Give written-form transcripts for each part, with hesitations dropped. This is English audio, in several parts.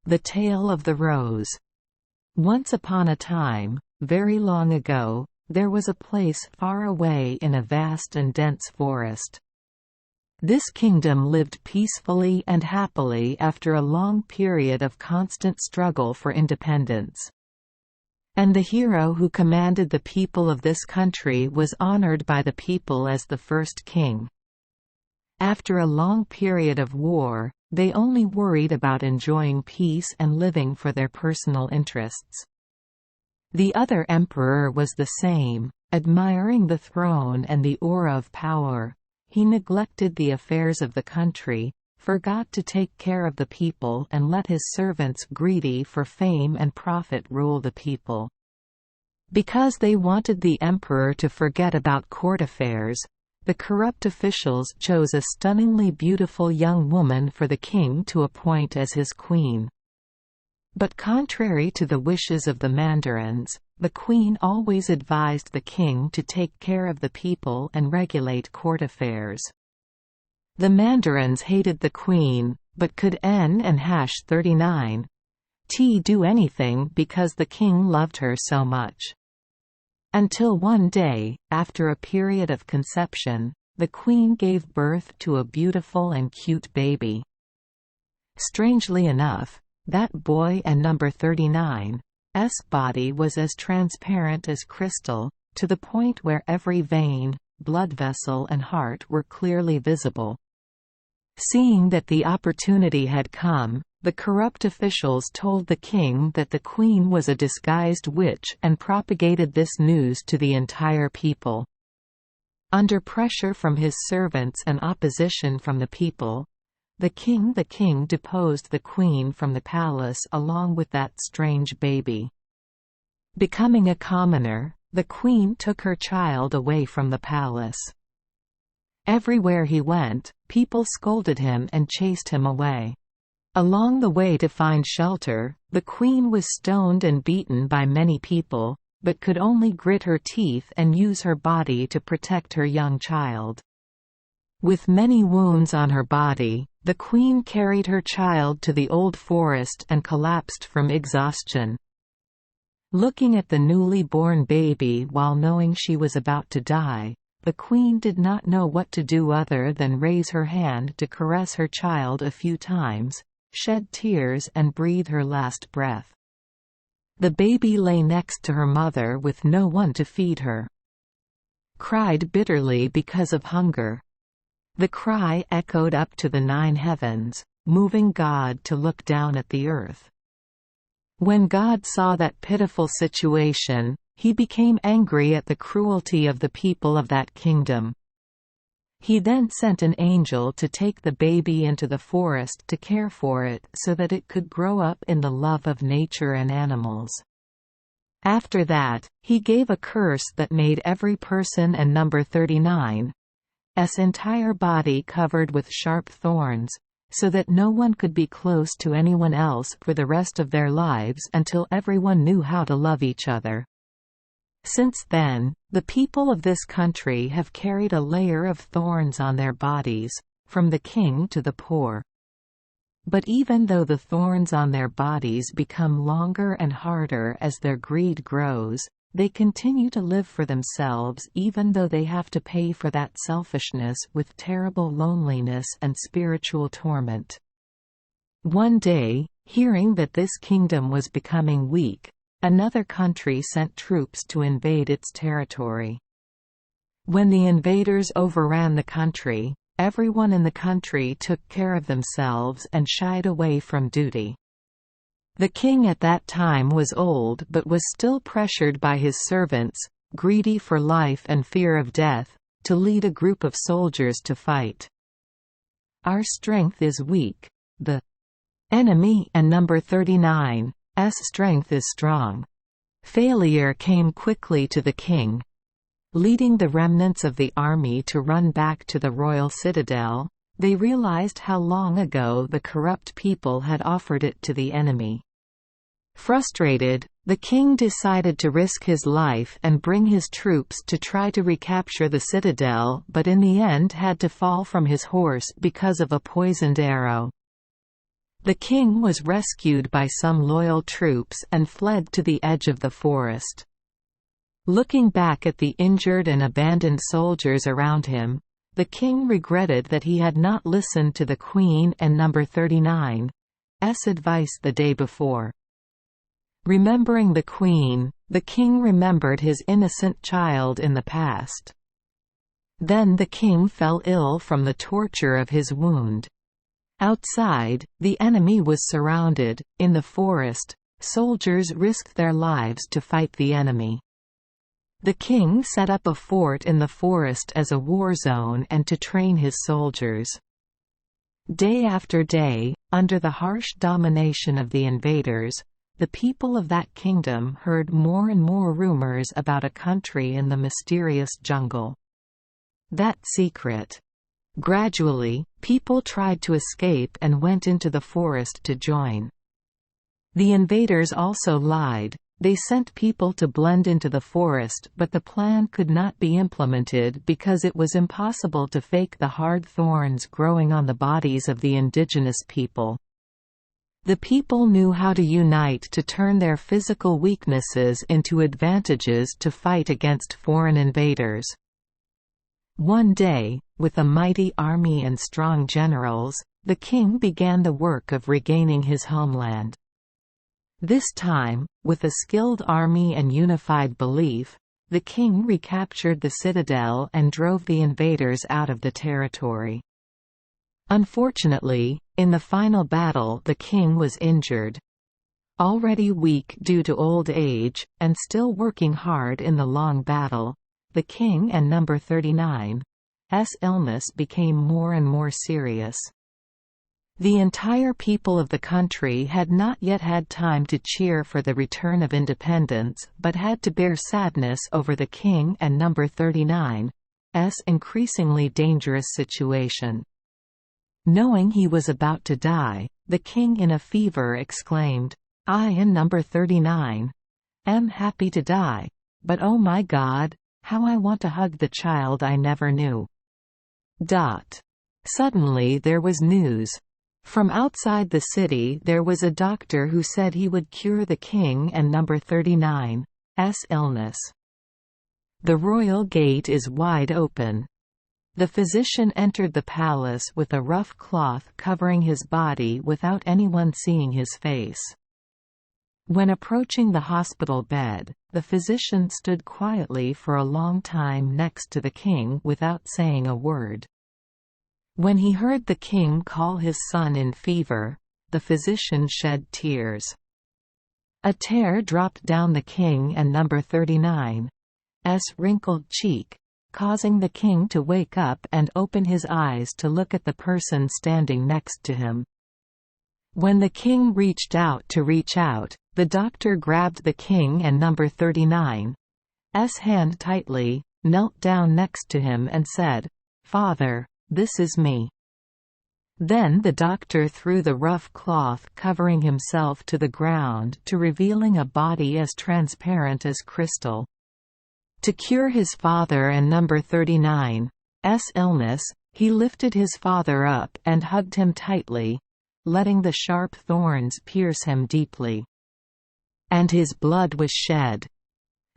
The Tale of the Rose. Once upon a time, very long ago, there was a place far away in a vast and dense forest. This kingdom lived peacefully and happily after a long period of constant struggle for independence. And the hero who commanded the people of this country was honored by the people as the first king. After a long period of war, they only worried about enjoying peace and living for their personal interests. The other emperor was the same, admiring the throne and the aura of power. He neglected the affairs of the country, forgot to take care of the people, and let his servants greedy for fame and profit rule the people. Because they wanted the emperor to forget about court affairs, the corrupt officials chose a stunningly beautiful young woman for the king to appoint as his queen. But contrary to the wishes of the mandarins, the queen always advised the king to take care of the people and regulate court affairs. The mandarins hated the queen, but could N#39 do anything because the king loved her so much. Until one day, after a period of conception, the queen gave birth to a beautiful and cute baby. Strangely enough, that boy and number 39's body was as transparent as crystal, to the point where every vein, blood vessel and heart were clearly visible. Seeing that the opportunity had come, the corrupt officials told the king that the queen was a disguised witch and propagated this news to the entire people. Under pressure from his servants and opposition from the people, the king deposed the queen from the palace along with that strange baby. Becoming a commoner, the queen took her child away from the palace. Everywhere he went, people scolded him and chased him away. Along the way to find shelter, the queen was stoned and beaten by many people, but could only grit her teeth and use her body to protect her young child. With many wounds on her body, the queen carried her child to the old forest and collapsed from exhaustion. Looking at the newly born baby while knowing she was about to die, the queen did not know what to do other than raise her hand to caress her child a few times, shed tears and breathe her last breath. The baby lay next to her mother with no one to feed her. Cried bitterly because of hunger. The cry echoed up to the 9 heavens, moving God to look down at the earth. When God saw that pitiful situation, he became angry at the cruelty of the people of that kingdom. He then sent an angel to take the baby into the forest to care for it so that it could grow up in the love of nature and animals. After that, he gave a curse that made every person and number 39's entire body covered with sharp thorns, so that no one could be close to anyone else for the rest of their lives until everyone knew how to love each other. Since then, the people of this country have carried a layer of thorns on their bodies, from the king to the poor. But even though the thorns on their bodies become longer and harder as their greed grows, they continue to live for themselves even though they have to pay for that selfishness with terrible loneliness and spiritual torment. One day, hearing that this kingdom was becoming weak, another country sent troops to invade its territory. When the invaders overran the country, everyone in the country took care of themselves and shied away from duty. The king at that time was old but was still pressured by his servants, greedy for life and fear of death, to lead a group of soldiers to fight. Our strength is weak. The enemy and number 39's strength is strong. Failure came quickly to the king. Leading the remnants of the army to run back to the royal citadel, they realized how long ago the corrupt people had offered it to the enemy. Frustrated, the king decided to risk his life and bring his troops to try to recapture the citadel, but in the end had to fall from his horse because of a poisoned arrow. The king was rescued by some loyal troops and fled to the edge of the forest. Looking back at the injured and abandoned soldiers around him, the king regretted that he had not listened to the Queen and Number 39's advice the day before. Remembering the Queen, the king remembered his innocent child in the past. Then the king fell ill from the torture of his wound. Outside, the enemy was surrounded. In the forest, soldiers risked their lives to fight the enemy. The king set up a fort in the forest as a war zone and to train his soldiers. Day after day, under the harsh domination of the invaders, the people of that kingdom heard more and more rumors about a country in the mysterious jungle. That secret. Gradually, people tried to escape and went into the forest to join. The invaders also lied. They sent people to blend into the forest, but the plan could not be implemented because it was impossible to fake the hard thorns growing on the bodies of the indigenous people. The people knew how to unite to turn their physical weaknesses into advantages to fight against foreign invaders. One day, with a mighty army and strong generals, the king began the work of regaining his homeland. This time, with a skilled army and unified belief, the king recaptured the citadel and drove the invaders out of the territory. Unfortunately, in the final battle the king was injured. Already weak due to old age, and still working hard in the long battle, the king and Number 39's illness became more and more serious. The entire people of the country had not yet had time to cheer for the return of independence, but had to bear sadness over the king and Number 39's increasingly dangerous situation. Knowing he was about to die, the king in a fever exclaimed, "I and Number 39 am happy to die, but oh my God, how I want to hug the child I never knew." Suddenly there was news. From outside the city there was a doctor who said he would cure the king and Number 39's illness. The royal gate is wide open. The physician entered the palace with a rough cloth covering his body without anyone seeing his face. When approaching the hospital bed, the physician stood quietly for a long time next to the king without saying a word. When he heard the king call his son in fever, the physician shed tears. A tear dropped down the king and Number 39's wrinkled cheek, causing the king to wake up and open his eyes to look at the person standing next to him. When the king reached out, the doctor grabbed the king and Number 39's hand tightly, knelt down next to him and said, "Father, this is me." Then the doctor threw the rough cloth covering himself to the ground to revealing a body as transparent as crystal. To cure his father and Number 39's illness, he lifted his father up and hugged him tightly, letting the sharp thorns pierce him deeply. And his blood was shed.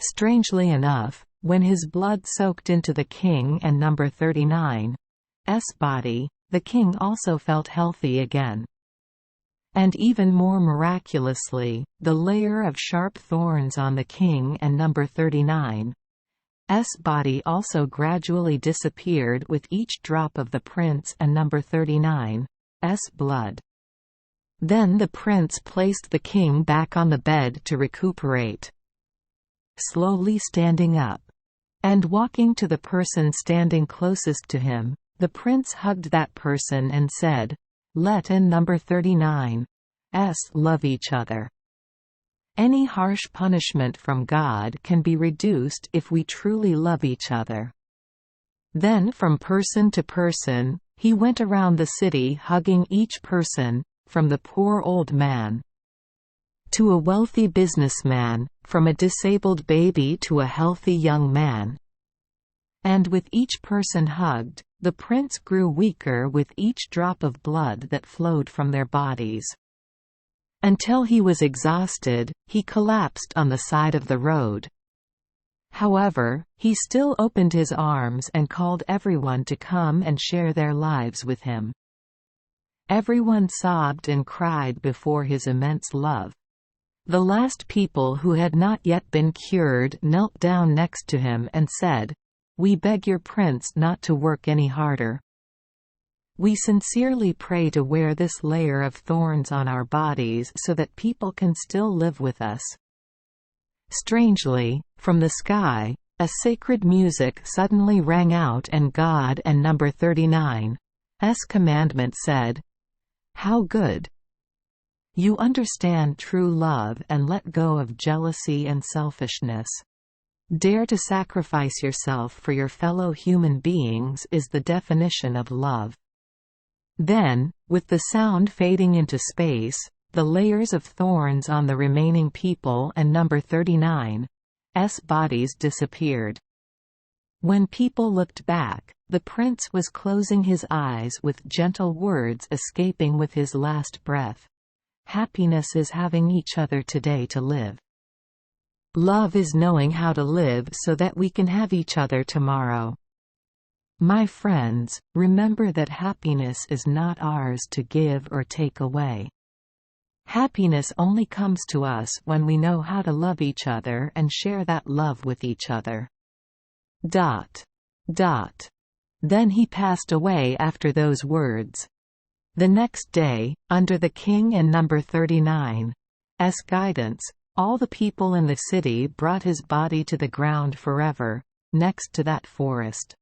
Strangely enough, when his blood soaked into the king and Number 39's body, the king also felt healthy again. And even more miraculously, the layer of sharp thorns on the king and Number 39's body also gradually disappeared with each drop of the prince and Number 39's blood. Then the prince placed the king back on the bed to recuperate. Slowly standing up and walking to the person standing closest to him, the prince hugged that person and said, "Let and Number 39's love each other." Any harsh punishment from God can be reduced if we truly love each other. Then from person to person, he went around the city hugging each person, from the poor old man to a wealthy businessman, from a disabled baby to a healthy young man. And with each person hugged, The prince grew weaker with each drop of blood that flowed from their bodies. Until he was exhausted, he collapsed on the side of the road. However, he still opened his arms and called everyone to come and share their lives with him. Everyone sobbed and cried before his immense love. The last people who had not yet been cured knelt down next to him and said, "We beg your prince not to work any harder. We sincerely pray to wear this layer of thorns on our bodies so that people can still live with us." Strangely, from the sky, a sacred music suddenly rang out and God and number 39's commandment said, "How good! You understand true love and let go of jealousy and selfishness. Dare to sacrifice yourself for your fellow human beings is the definition of love." Then, with the sound fading into space, the layers of thorns on the remaining people and number 39's bodies disappeared. When people looked back, the prince was closing his eyes with gentle words escaping with his last breath. Happiness is having each other today to live. Love is knowing how to live so that we can have each other tomorrow. My friends, remember that happiness is not ours to give or take away. Happiness only comes to us when we know how to love each other and share that love with each other. ... Then he passed away after those words. The next day, under the king and number 39's guidance, all the people in the city brought his body to the ground forever, next to that forest.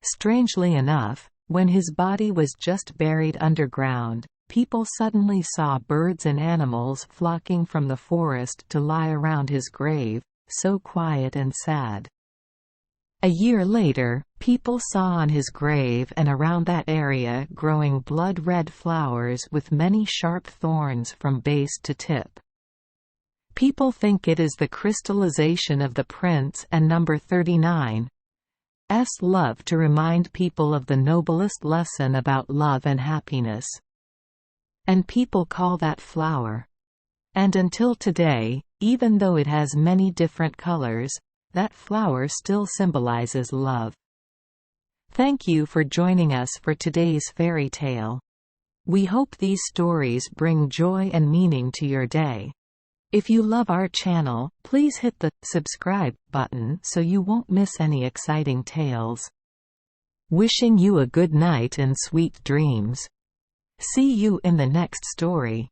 Strangely enough, when his body was just buried underground, people suddenly saw birds and animals flocking from the forest to lie around his grave, so quiet and sad. A year later, people saw on his grave and around that area growing blood-red flowers with many sharp thorns from base to tip. People think it is the crystallization of the prince and number 39's love to remind people of the noblest lesson about love and happiness. And people call that flower. And until today, even though it has many different colors, that flower still symbolizes love. Thank you for joining us for today's fairy tale. We hope these stories bring joy and meaning to your day. If you love our channel, please hit the subscribe button so you won't miss any exciting tales. Wishing you a good night and sweet dreams. See you in the next story.